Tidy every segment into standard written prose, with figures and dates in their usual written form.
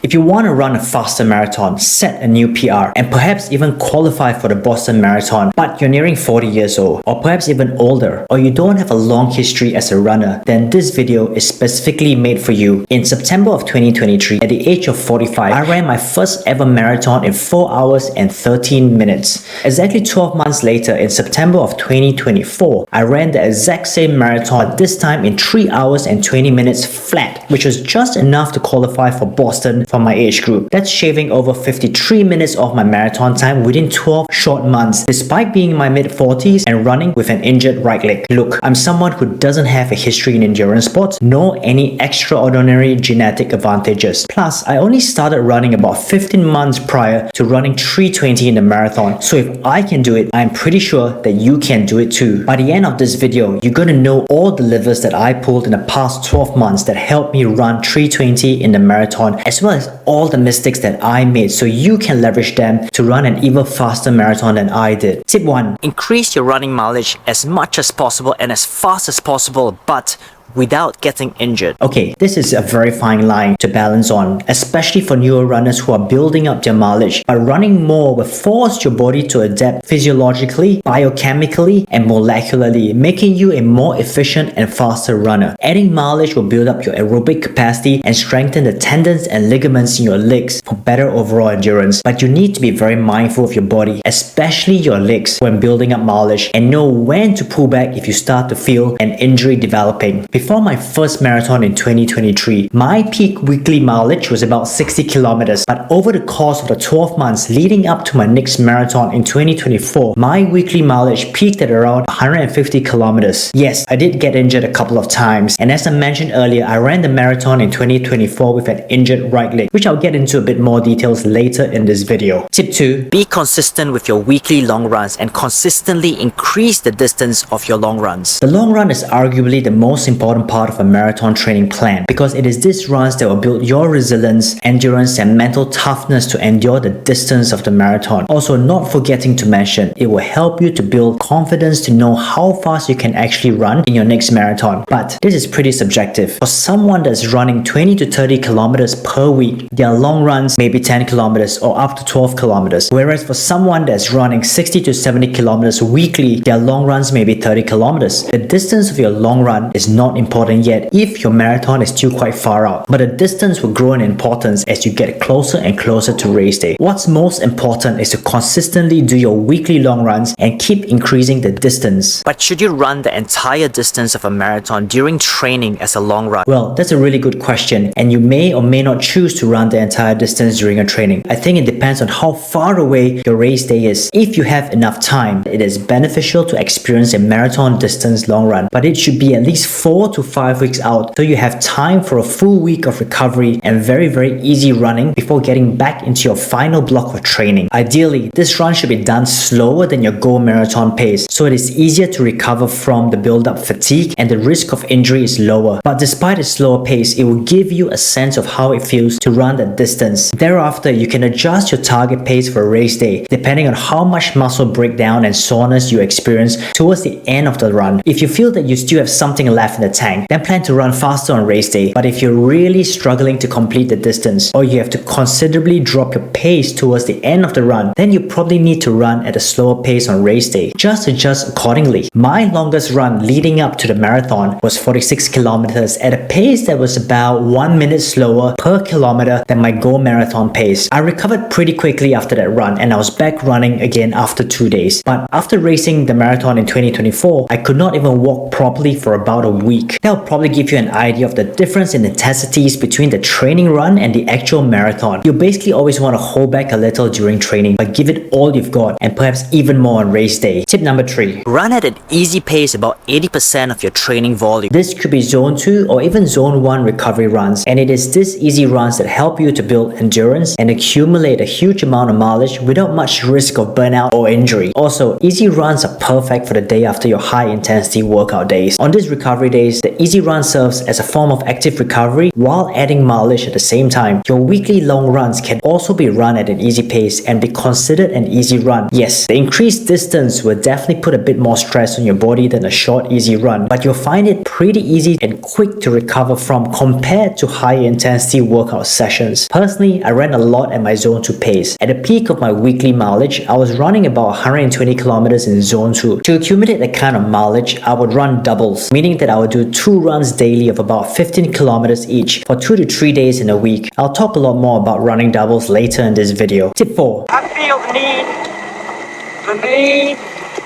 If you want to run a faster marathon, set a new PR, and perhaps even qualify for the Boston Marathon, but you're nearing 40 years old, or perhaps even older, or you don't have a long history as a runner, then this video is specifically made for you. In September of 2023, at the age of 45, I ran my first ever marathon in 4 hours and 13 minutes. Exactly 12 months later, in September of 2024, I ran the exact same marathon, but this time in 3 hours and 20 minutes flat, which was just enough to qualify for Boston for my age group. That's shaving over 53 minutes off my marathon time within 12 short months, despite being in my mid-40s and running with an injured right leg. Look, I'm someone who doesn't have a history in endurance sports, nor any extraordinary genetic advantages. Plus, I only started running about 15 months prior to running 320 in the marathon, so if I can do it, I'm pretty sure that you can do it too. By the end of this video, you're gonna know all the levers that I pulled in the past 12 months that helped me run 320 in the marathon, as well as all the mistakes that I made so you can leverage them to run an even faster marathon than I did. Tip 1. Increase your running mileage as much as possible and as fast as possible, but without getting injured. Okay, this is a very fine line to balance on, especially for newer runners who are building up their mileage, but running more will force your body to adapt physiologically, biochemically, and molecularly, making you a more efficient and faster runner. Adding mileage will build up your aerobic capacity and strengthen the tendons and ligaments in your legs for better overall endurance, but you need to be very mindful of your body, especially your legs, when building up mileage, and know when to pull back if you start to feel an injury developing. Before my first marathon in 2023, my peak weekly mileage was about 60 kilometers, but over the course of the 12 months leading up to my next marathon in 2024, my weekly mileage peaked at around 150 kilometers. Yes, I did get injured a couple of times, and as I mentioned earlier, I ran the marathon in 2024 with an injured right leg, which I'll get into a bit more details later in this video. Tip 2. Be consistent with your weekly long runs and consistently increase the distance of your long runs. The long run is arguably the most important part of a marathon training plan, because it is these runs that will build your resilience, endurance, and mental toughness to endure the distance of the marathon. Also, not forgetting to mention, it will help you to build confidence to know how fast you can actually run in your next marathon. But this is pretty subjective. For someone that's running 20 to 30 kilometers per week, their long runs may be 10 kilometers or up to 12 kilometers. Whereas for someone that's running 60 to 70 kilometers weekly, their long runs may be 30 kilometers. The distance of your long run is not important yet if your marathon is still quite far out, but the distance will grow in importance as you get closer and closer to race day. What's most important is to consistently do your weekly long runs and keep increasing the distance. But should you run the entire distance of a marathon during training as a long run? Well, that's a really good question, and you may or may not choose to run the entire distance during a training. I think it depends on how far away your race day is. If you have enough time, it is beneficial to experience a marathon distance long run, but it should be at least 4 to 5 weeks out, so you have time for a full week of recovery and very easy running before getting back into your final block of training. Ideally, this run should be done slower than your goal marathon pace, so it is easier to recover from the build-up fatigue and the risk of injury is lower. But despite a slower pace, it will give you a sense of how it feels to run that distance. Thereafter, you can adjust your target pace for race day, depending on how much muscle breakdown and soreness you experience towards the end of the run. If you feel that you still have something left in the tank, then plan to run faster on race day. But if you're really struggling to complete the distance, or you have to considerably drop your pace towards the end of the run, then you probably need to run at a slower pace on race day. Just adjust accordingly. My longest run leading up to the marathon was 46 kilometers at a pace that was about 1 minute slower per kilometer than my goal marathon pace. I recovered pretty quickly after that run, and I was back running again after 2 days. But after racing the marathon in 2024, I could not even walk properly for about a week. That'll probably give you an idea of the difference in intensities between the training run and the actual marathon. You basically always want to hold back a little during training, but give it all you've got, and perhaps even more on race day. Tip number 3. Run at an easy pace about 80% of your training volume. This could be zone 2 or even zone 1 recovery runs, and it is these easy runs that help you to build endurance and accumulate a huge amount of mileage without much risk of burnout or injury. Also, easy runs are perfect for the day after your high intensity workout days. On these recovery days, pace, the easy run serves as a form of active recovery while adding mileage at the same time. Your weekly long runs can also be run at an easy pace and be considered an easy run. Yes, the increased distance will definitely put a bit more stress on your body than a short easy run, but you'll find it pretty easy and quick to recover from compared to high intensity workout sessions. Personally, I ran a lot at my Zone 2 pace. At the peak of my weekly mileage, I was running about 120 kilometers in Zone 2. To accumulate that kind of mileage, I would run doubles, meaning that I would do 2 runs daily of about 15 kilometers each for 2 to 3 days in a week. I'll talk a lot more about running doubles later in this video. Tip 4. I feel the need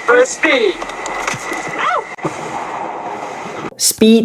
for speed.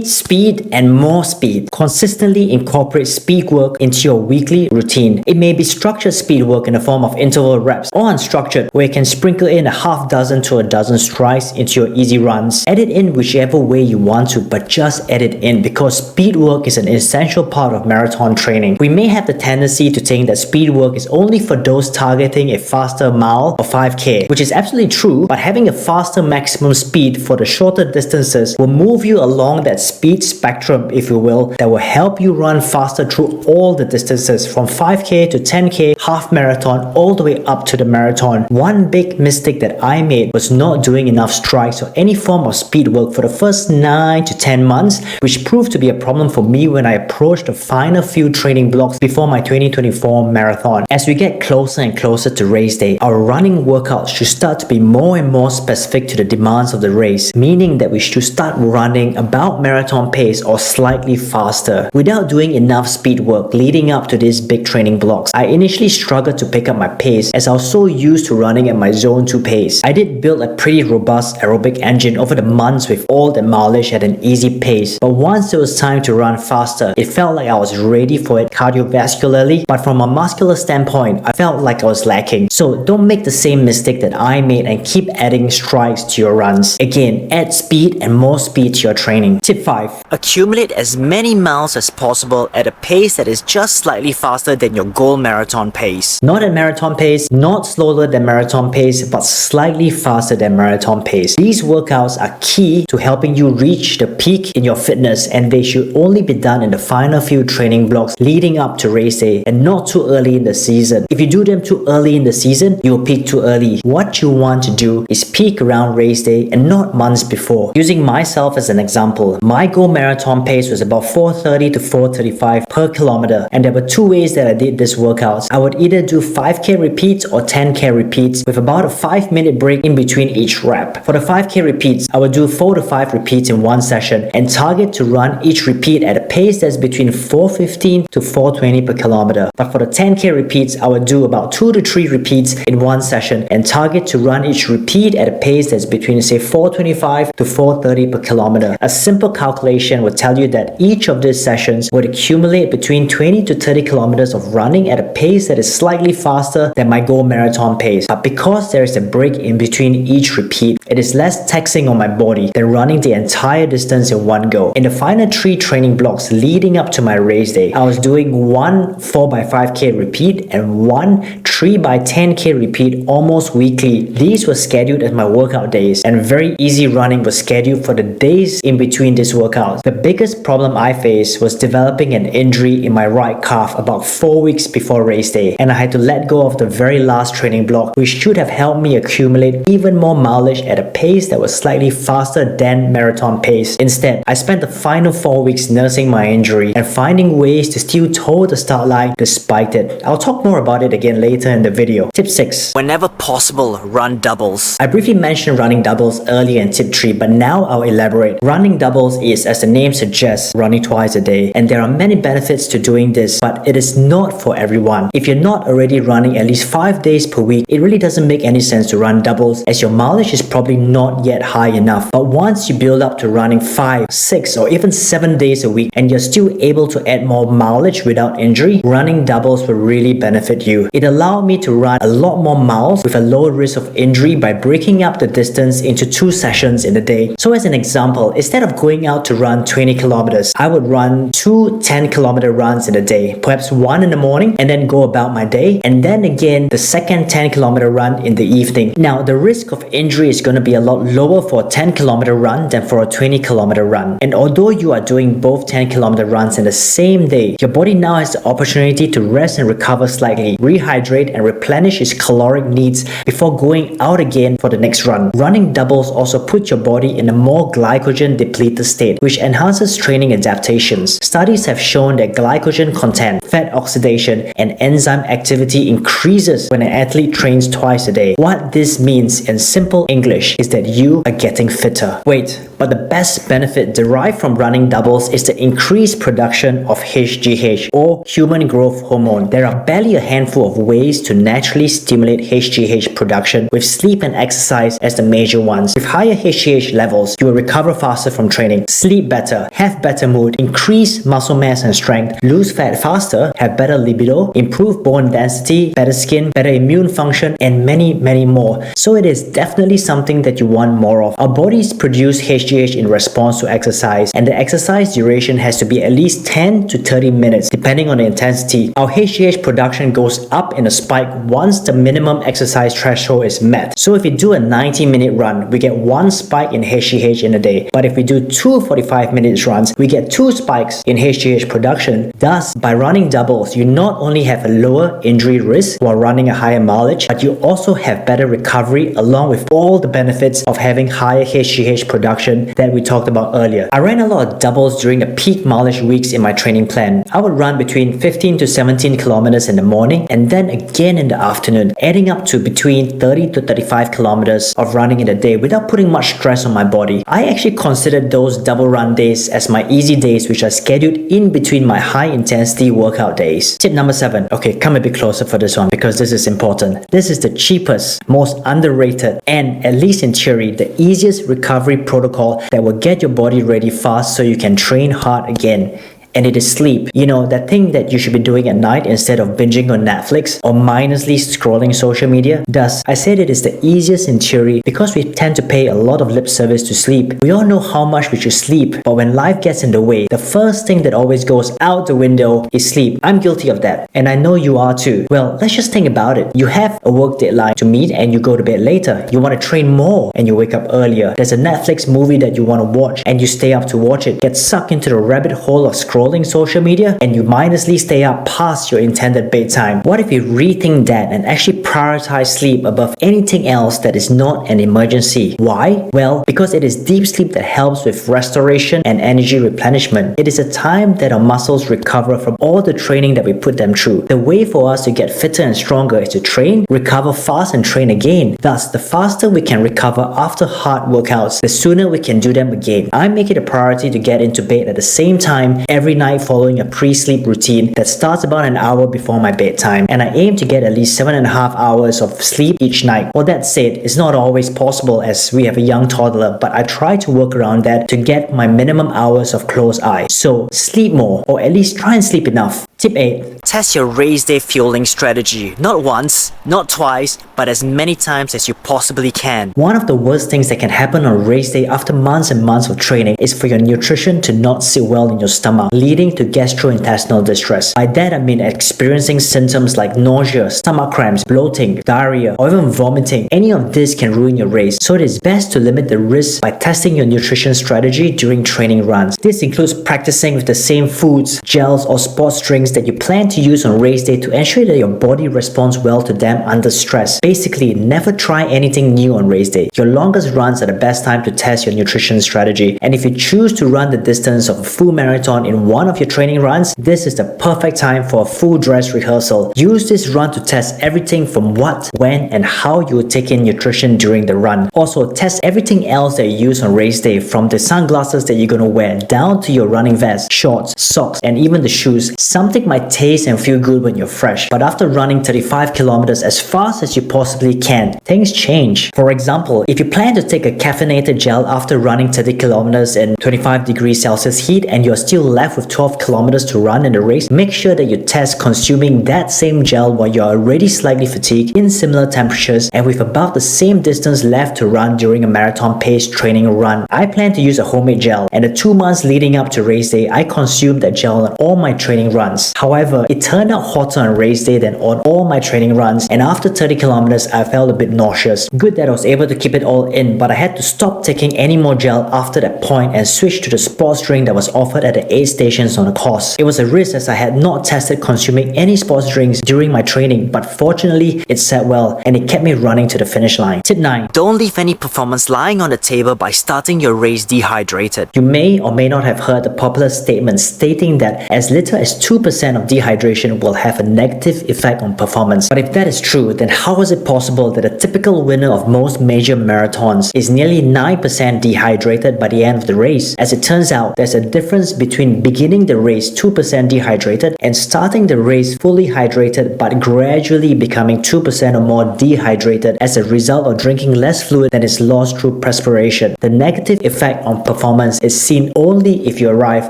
Speed, and more speed. Consistently incorporate speed work into your weekly routine. It may be structured speed work in the form of interval reps, or unstructured, where you can sprinkle in a half dozen to a dozen strides into your easy runs. Add it in whichever way you want to, but just add it in because speed work is an essential part of marathon training. We may have the tendency to think that speed work is only for those targeting a faster mile or 5k, which is absolutely true, but having a faster maximum speed for the shorter distances will move you along that speed spectrum, if you will, that will help you run faster through all the distances from 5k to 10k, half marathon, all the way up to the marathon. One big mistake that I made was not doing enough strides or any form of speed work for the first 9 to 10 months, which proved to be a problem for me when I approached the final few training blocks before my 2024 marathon. As we get closer and closer to race day, our running workouts should start to be more and more specific to the demands of the race, meaning that we should start running about marathon pace or slightly faster. Without doing enough speed work leading up to these big training blocks, I initially struggled to pick up my pace as I was so used to running at my Zone 2 pace. I did build a pretty robust aerobic engine over the months with all the mileage at an easy pace, but once it was time to run faster, it felt like I was ready for it cardiovascularly, but from a muscular standpoint, I felt like I was lacking. So don't make the same mistake that I made and keep adding strides to your runs. Again, add speed and more speed to your training. Tip 5. Accumulate as many miles as possible at a pace that is just slightly faster than your goal marathon pace. Not at marathon pace, not slower than marathon pace, but slightly faster than marathon pace. These workouts are key to helping you reach the peak in your fitness, and they should only be done in the final few training blocks leading up to race day and not too early in the season. If you do them too early in the season, you'll peak too early. What you want to do is peak around race day and not months before. Using myself as an example, my goal marathon pace was about 4:30 to 4:35 per kilometer, and there were 2 ways that I did this workout. I would either do 5k repeats or 10k repeats with about a 5-minute break in between each rep. For the 5k repeats, I would do 4 to 5 repeats in one session and target to run each repeat at a pace that's between 4:15 to 4:20 per kilometer. But for the 10k repeats, I would do about 2 to 3 repeats in one session and target to run each repeat at a pace that's between say 4:25 to 4:30 per kilometer. A simple calculation would tell you that each of these sessions would accumulate between 20 to 30 kilometers of running at a pace that is slightly faster than my goal marathon pace. But because there is a break in between each repeat, it is less taxing on my body than running the entire distance in one go. In the final 3 training blocks leading up to my race day, I was doing one 4x5k repeat and one 3x10k repeat almost weekly. These were scheduled as my workout days, and very easy running was scheduled for the days in between these workouts. The biggest problem I faced was developing an injury in my right calf about 4 weeks before race day, and I had to let go of the very last training block, which should have helped me accumulate even more mileage at a pace that was slightly faster than marathon pace. Instead, I spent the final 4 weeks nursing my injury and finding ways to still toe the start line despite it. I'll talk more about it again later in the video. Tip 6. Whenever possible, run doubles. I briefly mentioned running doubles earlier in tip 3, but now I'll elaborate. Running doubles is, as the name suggests, running twice a day, and there are many benefits to doing this, but it is not for everyone. If you're not already running at least 5 days per week, it really doesn't make any sense to run doubles as your mileage is probably not yet high enough. But once you build up to running 5, 6, or even 7 days a week and you're still able to add more mileage without injury, running doubles will really benefit you. It allows allowed me to run a lot more miles with a lower risk of injury by breaking up the distance into 2 sessions in a day. So as an example, instead of going out to run 20 kilometers, I would run 2 10-kilometer runs in a day, perhaps one in the morning and then go about my day, and then again the second 10-kilometer run in the evening. Now, the risk of injury is going to be a lot lower for a 10-kilometer run than for a 20-kilometer run. And although you are doing both 10-kilometer runs in the same day, your body now has the opportunity to rest and recover slightly, rehydrate and replenish its caloric needs before going out again for the next run. Running doubles also put your body in a more glycogen depleted state, which enhances training adaptations. Studies have shown that glycogen content, fat oxidation, and enzyme activity increases when an athlete trains twice a day. What this means in simple English is that you are getting fitter. Wait, but the best benefit derived from running doubles is the increased production of HGH, or human growth hormone. There are barely a handful of ways to naturally stimulate HGH production, with sleep and exercise as the major ones. With higher HGH levels, you will recover faster from training, sleep better, have better mood, increase muscle mass and strength, lose fat faster, have better libido, improve bone density, better skin, better immune function, and many more. So it is definitely something that you want more of. Our bodies produce HGH in response to exercise, and the exercise duration has to be at least 10 to 30 minutes depending on the intensity. Our HGH production goes up in a spike once the minimum exercise threshold is met. So if we do a 90-minute run, we get 1 spike in HGH in a day. But if we do 2 45-minute runs, we get 2 spikes in HGH production. Thus, by running doubles, you not only have a lower injury risk while running a higher mileage, but you also have better recovery along with all the benefits of having higher HGH production that we talked about earlier. I ran a lot of doubles during the peak mileage weeks in my training plan. I would run between 15 to 17 kilometers in the morning and then again in the afternoon, adding up to between 30 to 35 kilometers of running in a day without putting much stress on my body. I actually considered those double run days as my easy days, which are scheduled in between my high intensity workout days. Tip number 7. Okay, come a bit closer for this one because this is important. This is the cheapest, most underrated, and at least in theory, the easiest recovery protocol that will get your body ready fast so you can train hard again. And it is sleep. You know, that thing that you should be doing at night instead of binging on Netflix or mindlessly scrolling social media. Thus, I said it is the easiest in theory because we tend to pay a lot of lip service to sleep. We all know how much we should sleep, but when life gets in the way, the first thing that always goes out the window is sleep. I'm guilty of that, and I know you are too. Well, let's just think about it. You have a work deadline to meet and you go to bed later. You want to train more and you wake up earlier. There's a Netflix movie that you want to watch and you stay up to watch it. Get sucked into the rabbit hole of scrolling social media and you mindlessly stay up past your intended bedtime. What if you rethink that and actually prioritize sleep above anything else that is not an emergency? Why? Well, because it is deep sleep that helps with restoration and energy replenishment. It is a time that our muscles recover from all the training that we put them through. The way for us to get fitter and stronger is to train, recover fast and train again. Thus, the faster we can recover after hard workouts, the sooner we can do them again. I make it a priority to get into bed at the same time every night following a pre-sleep routine that starts about an hour before my bedtime, and I aim to get at least 7.5 hours of sleep each night. Well, that said, it's not always possible as we have a young toddler, but I try to work around that to get my minimum hours of closed eye. So sleep more, or at least try and sleep enough. Tip 8. Test your race day fueling strategy. Not once, not twice, but as many times as you possibly can. One of the worst things that can happen on race day after months and months of training is for your nutrition to not sit well in your stomach, leading to gastrointestinal distress. By that I mean experiencing symptoms like nausea, stomach cramps, bloating, diarrhea, or even vomiting. Any of this can ruin your race, so it is best to limit the risk by testing your nutrition strategy during training runs. This includes practicing with the same foods, gels, or sports drinks that you plan to use on race day to ensure that your body responds well to them under stress. Basically, never try anything new on race day. Your longest runs are the best time to test your nutrition strategy, and if you choose to run the distance of a full marathon in one of your training runs, this is the perfect time for a full dress rehearsal. Use this run to test everything from what, when, and how you will take in nutrition during the run. Also, test everything else that you use on race day, from the sunglasses that you're going to wear down to your running vest, shorts, socks, and even the shoes. Something Something might taste and feel good when you're fresh, but after running 35 kilometers as fast as you possibly can, things change. For example, if you plan to take a caffeinated gel after running 30 kilometers in 25 degrees Celsius heat and you're still left with 12 kilometers to run in the race, make sure that you test consuming that same gel while you're already slightly fatigued in similar temperatures and with about the same distance left to run during a marathon pace training run. I plan to use a homemade gel, and the 2 months leading up to race day, I consumed that gel on all my training runs. However, it turned out hotter on race day than on all my training runs, and after 30 kilometers, I felt a bit nauseous. Good that I was able to keep it all in, but I had to stop taking any more gel after that point and switch to the sports drink that was offered at the aid stations on the course. It was a risk as I had not tested consuming any sports drinks during my training, but fortunately, it set well and it kept me running to the finish line. Tip 9. Don't leave any performance lying on the table by starting your race dehydrated. You may or may not have heard the popular statement stating that as little as 2% of dehydration will have a negative effect on performance. But if that is true, then how is it possible that a typical winner of most major marathons is nearly 9% dehydrated by the end of the race? As it turns out, there's a difference between beginning the race 2% dehydrated and starting the race fully hydrated but gradually becoming 2% or more dehydrated as a result of drinking less fluid than is lost through perspiration. The negative effect on performance is seen only if you arrive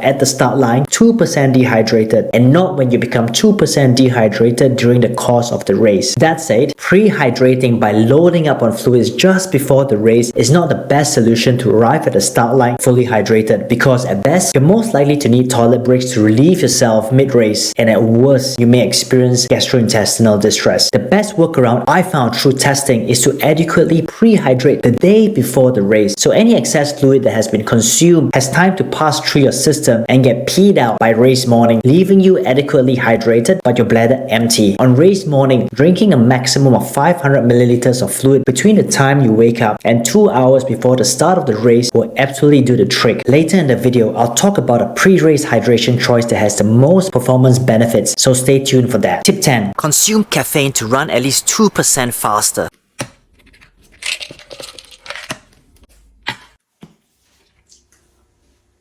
at the start line 2% dehydrated and not when you become 2% dehydrated during the course of the race. That said, pre-hydrating by loading up on fluids just before the race is not the best solution to arrive at the start line fully hydrated, because at best, you're most likely to need toilet breaks to relieve yourself mid-race, and at worst, you may experience gastrointestinal distress. The best workaround I found through testing is to adequately pre-hydrate the day before the race, so any excess fluid that has been consumed has time to pass through your system and get peed out by race morning, leaving you adequately hydrated but your bladder empty. On race morning, drinking a maximum of 500 milliliters of fluid between the time you wake up and 2 hours before the start of the race will absolutely do the trick. Later in the video, I'll talk about a pre-race hydration choice that has the most performance benefits, so stay tuned for that. Tip 10. Consume caffeine to run at least 2% faster.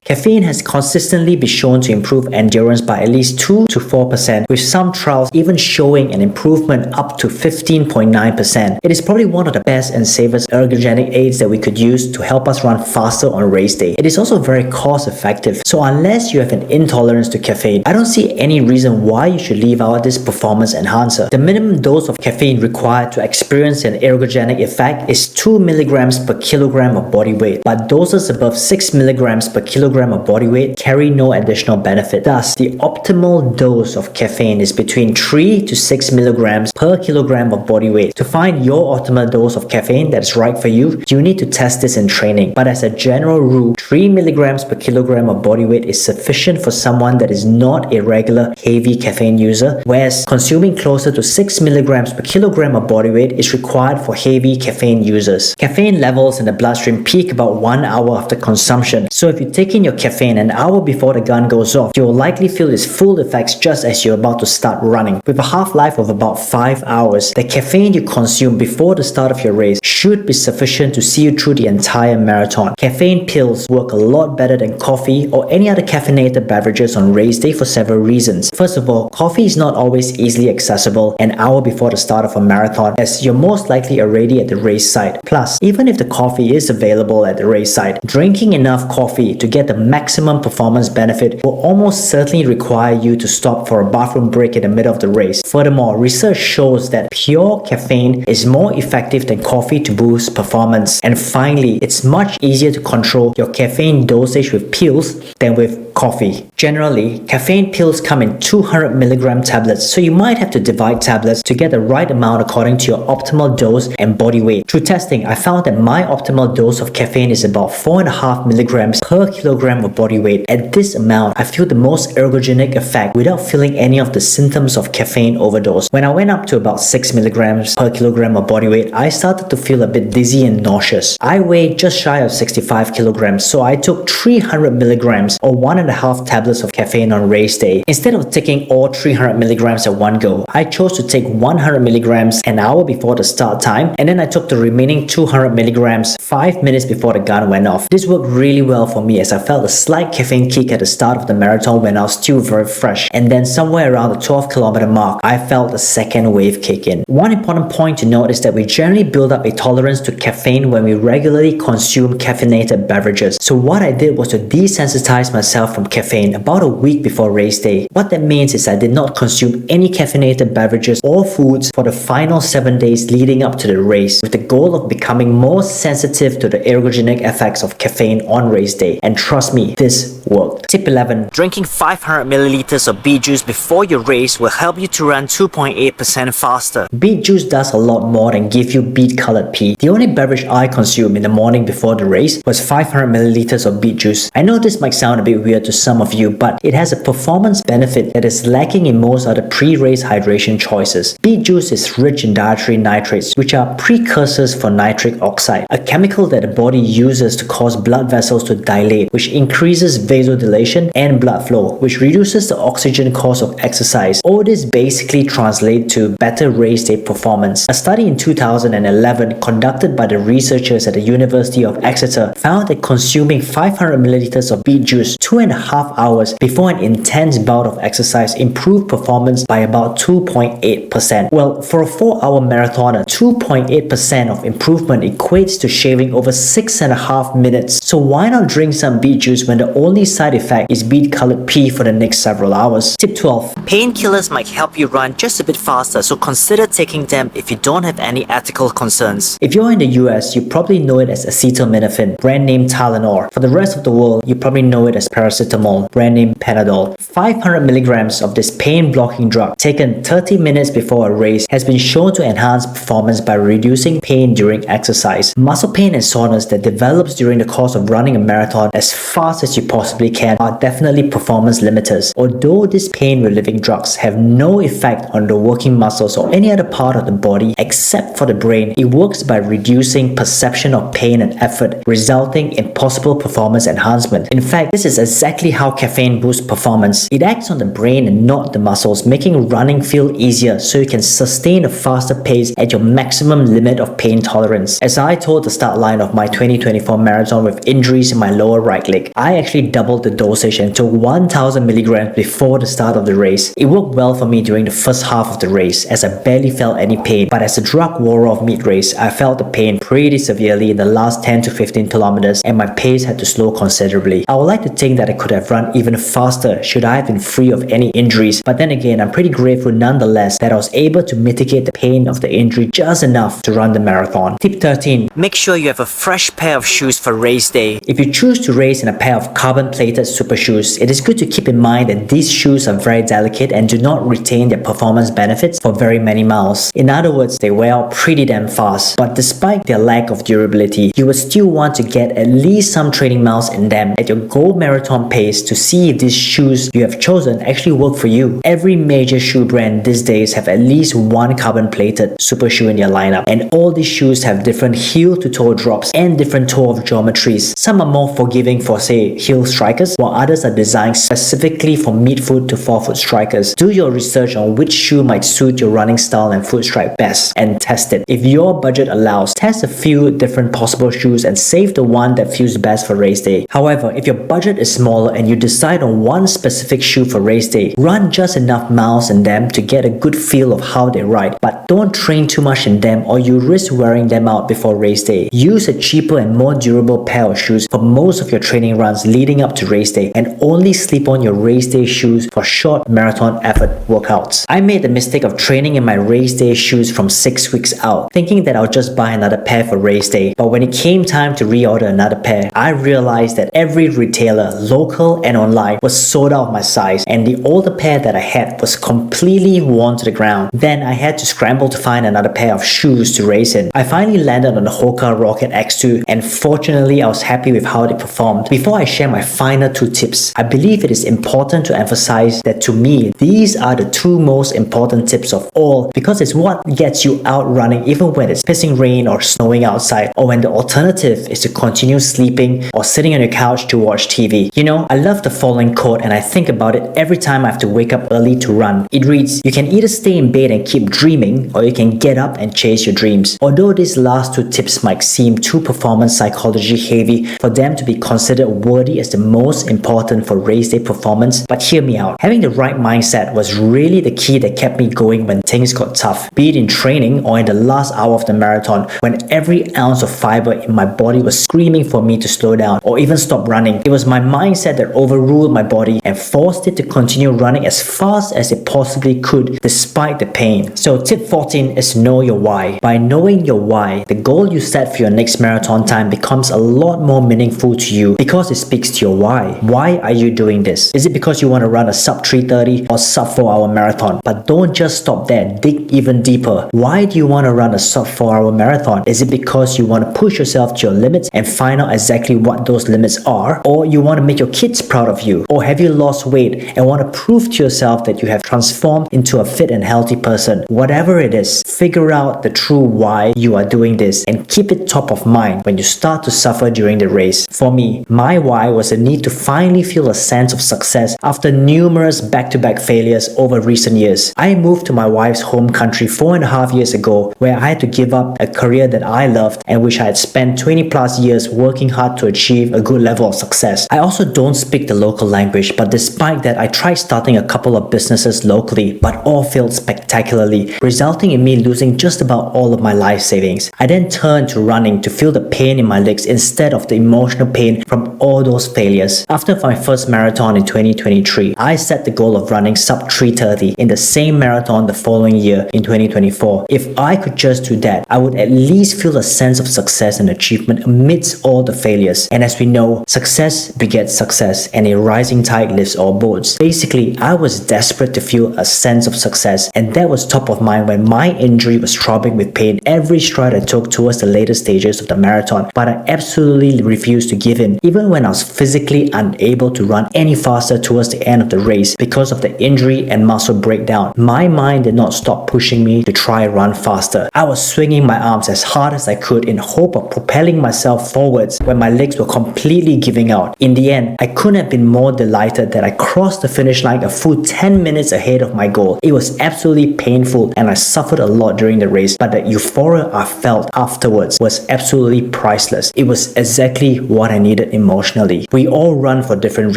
Caffeine has consistently been shown to improve endurance by at least 2 to 4%, with some trials even showing an improvement up to 15.9%. It is probably one of the best and safest ergogenic aids that we could use to help us run faster on race day. It is also very cost effective, so unless you have an intolerance to caffeine, I don't see any reason why you should leave out this performance enhancer. The minimum dose of caffeine required to experience an ergogenic effect is 2 milligrams per kilogram of body weight, but doses above 6 milligrams per kilogram of body weight carry no additional benefit. Thus, the optimal dose of caffeine is between 3 to 6 milligrams per kilogram of body weight. To find your optimal dose of caffeine that is right for you, you need to test this in training. But as a general rule, 3 milligrams per kilogram of body weight is sufficient for someone that is not a regular heavy caffeine user, whereas consuming closer to 6 milligrams per kilogram of body weight is required for heavy caffeine users. Caffeine levels in the bloodstream peak about 1 hour after consumption, so if you take in your caffeine an hour before the gun goes off, you will likely feel its full effects just as you're about to start running. With a half-life of about 5 hours, the caffeine you consume before the start of your race should be sufficient to see you through the entire marathon. Caffeine pills work a lot better than coffee or any other caffeinated beverages on race day for several reasons. First of all, coffee is not always easily accessible an hour before the start of a marathon, as you're most likely already at the race site. Plus, even if the coffee is available at the race site, drinking enough coffee to get the maximum performance benefit will almost certainly require you to stop for a bathroom break in the middle of the race. Furthermore, research shows that pure caffeine is more effective than coffee to boost performance. And finally, it's much easier to control your caffeine dosage with pills than with coffee. Generally, caffeine pills come in 200 milligram tablets, so you might have to divide tablets to get the right amount according to your optimal dose and body weight. Through testing, I found that my optimal dose of caffeine is about 4.5 milligrams per kilogram of body weight. At this amount, I feel the most ergogenic effect without feeling any of the symptoms of caffeine overdose. When I went up to about 6 milligrams per kilogram of body weight, I started to feel a bit dizzy and nauseous. I weighed just shy of 65 kilograms, so I took 300 milligrams or 1.5 tablets milliliters of caffeine on race day. Instead of taking all 300 milligrams at one go, I chose to take 100 milligrams an hour before the start time, and then I took the remaining 200 milligrams 5 minutes before the gun went off. This worked really well for me as I felt a slight caffeine kick at the start of the marathon when I was still very fresh, and then somewhere around the 12-kilometer mark, I felt the second wave kick in. One important point to note is that we generally build up a tolerance to caffeine when we regularly consume caffeinated beverages. So what I did was to desensitize myself from caffeine about a week before race day. What that means is I did not consume any caffeinated beverages or foods for the final 7 days leading up to the race, with the goal of becoming more sensitive to the ergogenic effects of caffeine on race day. And trust me, this worked. Tip 11. Drinking 500 milliliters of beet juice before your race will help you to run 2.8% faster. Beet juice does a lot more than give you beet-colored pee. The only beverage I consumed in the morning before the race was 500 milliliters of beet juice. I know this might sound a bit weird to some of you, but it has a performance benefit that is lacking in most other pre-race hydration choices. Beet juice is rich in dietary nitrates, which are precursors for nitric oxide, a chemical that the body uses to cause blood vessels to dilate, which increases vasodilation and blood flow, which reduces the oxygen cost of exercise. All this basically translates to better race day performance. A study in 2011 conducted by the researchers at the University of Exeter found that consuming 500 milliliters of beet juice 2.5 hours before an intense bout of exercise improved performance by about 2.8%. Well, for a 4-hour marathoner, 2.8% of improvement equates to shaving over 6.5 minutes. So why not drink some beet juice when the only side effect is beet-colored pee for the next several hours? Tip 12. Painkillers might help you run just a bit faster, so consider taking them if you don't have any ethical concerns. If you're in the US, you probably know it as acetaminophen, brand name Tylenol. For the rest of the world, you probably know it as paracetamol, brand name Panadol. 500 milligrams of this pain-blocking drug taken 30 minutes before a race has been shown to enhance performance by reducing pain during exercise. Muscle pain and soreness that develops during the course of running a marathon as fast as you possibly can are definitely performance limiters. Although these pain-relieving drugs have no effect on the working muscles or any other part of the body except for the brain, it works by reducing perception of pain and effort, resulting in possible performance enhancement. In fact, this is exactly how caffeine boosts performance. It acts on the brain and not the muscles, making running feel easier so you can sustain a faster pace at your maximum limit of pain tolerance. As I told the start line of my 2024 marathon with injuries in my lower right leg, I actually doubled the dosage and took 1000 milligrams before the start of the race. It worked well for me during the first half of the race as I barely felt any pain, but as the drug wore off mid-race, I felt the pain pretty severely in the last 10 to 15 kilometers and my pace had to slow considerably. I would like to think that I could have run even faster should I have been free of any injuries, but then again, I'm pretty grateful nonetheless that I was able to mitigate the pain of the injury just enough to run the marathon. Tip 13. Make sure you have a fresh pair of shoes for race day. If you choose to race in a pair of carbon-plated super shoes, it is good to keep in mind that these shoes are very delicate and do not retain their performance benefits for very many miles. In other words, they wear out pretty damn fast. But despite their lack of durability, you will still want to get at least some training miles in them at your goal marathon pace to see if these shoes you have chosen actually work for you. Every major shoe brand these days have at least one carbon-plated super shoe in their lineup, and all these shoes have different heel to toe drops and different toe of geometries. Some are more forgiving for, say, heel strikers, while others are designed specifically for mid-foot to forefoot strikers. Do your research on which shoe might suit your running style and foot strike best and test it. If your budget allows, test a few different possible shoes and save the one that feels best for race day. However, if your budget is smaller and you decide on one specific shoe for race day, run just enough miles in them to get a good feel of how they ride, but don't train too much in them or you risk wearing them out before race day. Use a cheaper and more durable pair of shoes for most of your training runs leading up to race day, and only slip on your race day shoes for short marathon effort workouts. I made the mistake of training in my race day shoes from 6 weeks out, thinking that I'll just buy another pair for race day, but when it came time to reorder another pair, I realized that every retailer, local and online, was sold out of my size, and the older pair that I had was completely worn to the ground. Then I had to scramble to find another pair of shoes to race in. I finally landed on the Hoka Rocket X2, and fortunately I was happy with how they performed. Before I share my final 2 tips, I believe it is important to emphasize that to me, these are the 2 most important tips of all, because it's what gets you out running even when it's pissing rain or snowing outside, or when the alternative is to continue sleeping or sitting on your couch to watch TV. You know, I love the following quote and I think about it every time I have to wake up early to run. It reads, "You can either stay in bed and keep dreaming, or you can get up and chase your dreams." Although these last two tips might seem too performance psychology heavy for them to be considered worthy as the most important for race day performance, but hear me out. Having the right mindset was really the key that kept me going when things got tough, be it in training or in the last hour of the marathon when every ounce of fiber in my body was screaming for me to slow down or even stop running. It was my mindset that overruled my body and forced it to continue running as fast as it possibly could despite the pain. So tip 14 is know your why. By knowing your why, the goal you set for your next marathon time becomes a lot more meaningful to you because it speaks to your why. Why are you doing this? Is it because you want to run a sub 3:30 or sub 4-hour marathon? But don't just stop there, dig even deeper. Why do you want to run a sub 4-hour marathon? Is it because you want to push yourself to your limits and find out exactly what those limits are? Or you want to make your kids proud of you? Or have you lost weight and want to prove to yourself that you have transformed into a fit and healthy person? Whatever it is, figure out the true why you are doing this and keep it top of mind when you start to suffer during the race. For me, my why was the need to finally feel a sense of success after numerous back-to-back failures over recent years. I moved to my wife's home country 4.5 years ago, where I had to give up a career that I loved and which I had spent 20 plus years working hard to achieve a good level of success. I also don't speak the local language, but despite that, I tried starting a couple of businesses locally, but all failed spectacularly, resulting in me losing just about all of my life savings. I then turned to running to feel the pain in my legs instead of the emotional pain from all those failures. After my first marathon in 2023, I set the goal of running sub 3:30 in the same marathon the following year in 2024. If I could just do that, I would at least feel a sense of success and achievement amidst all the failures. And as we know, success begets success and a rising tide lifts all boats. Basically, I was desperate to feel a sense of success, and that was top of mind when my injury was throbbing with pain every stride I took towards the later stages of the marathon. But I absolutely refused to give in, even when I was physically unable to run any faster towards the end of the race because of the injury and muscle breakdown. My mind did not stop pushing me to try and run faster. I was swinging my arms as hard as I could in hope of propelling myself forwards when my legs were completely giving out. In the end, I couldn't have been more delighted that I crossed the finish line a full 10 minutes ahead of my goal. It was absolutely painful and I suffered a lot during the race, but the euphoria I felt afterwards was absolutely priceless. It was exactly what I needed emotionally. We all run for different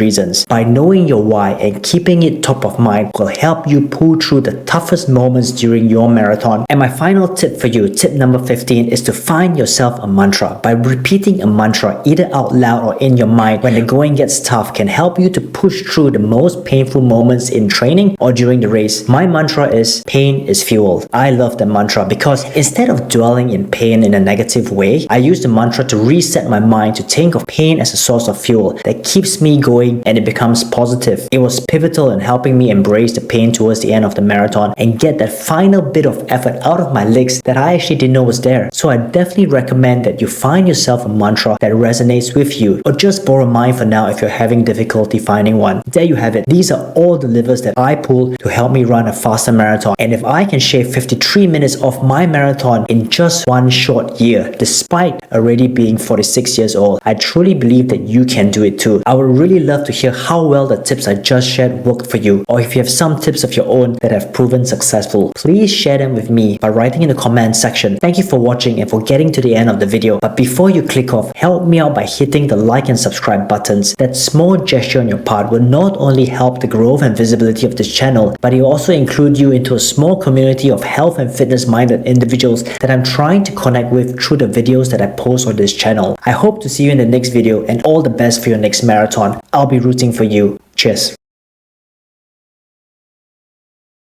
reasons. By knowing your why and keeping it top of mind will help you pull through the toughest moments during your marathon. And my final tip for you, tip number 15, is to find yourself a mantra. By repeating a mantra either out loud or in your mind when the going gets tough can help you to push through the most painful moments in training or during the race. My mantra is pain is fuel. I love the mantra because instead of dwelling in pain in a negative way, I use the mantra to reset my mind to think of pain as a source of fuel that keeps me going and it becomes positive. It was pivotal in helping me embrace the pain towards the end of the marathon and get that final bit of effort out of my legs that I actually didn't know was there. So I definitely recommend that you find yourself a mantra that resonates with you, or just borrow mine for now if you're having difficulty finding one. There you have it. These are all the levers that I pull to help me run a faster marathon. And if I can shave 53 minutes off my marathon in just one short year, despite already being 46 years old, I truly believe that you can do it too. I would really love to hear how well the tips I just shared worked for you, or if you have some tips of your own that have proven successful. Please share them with me by writing in the comment section. Thank you for watching and for getting to the end of the video. But before you click off, help me out by hitting the like and subscribe buttons. That small gesture on your part will not only help the growth and visibility of this channel, but it will also include you into a small community of health and fitness minded individuals that I'm trying to connect with through the videos that I post on this channel. I hope to see you in the next video and all the best for your next marathon. I'll be rooting for you. Cheers.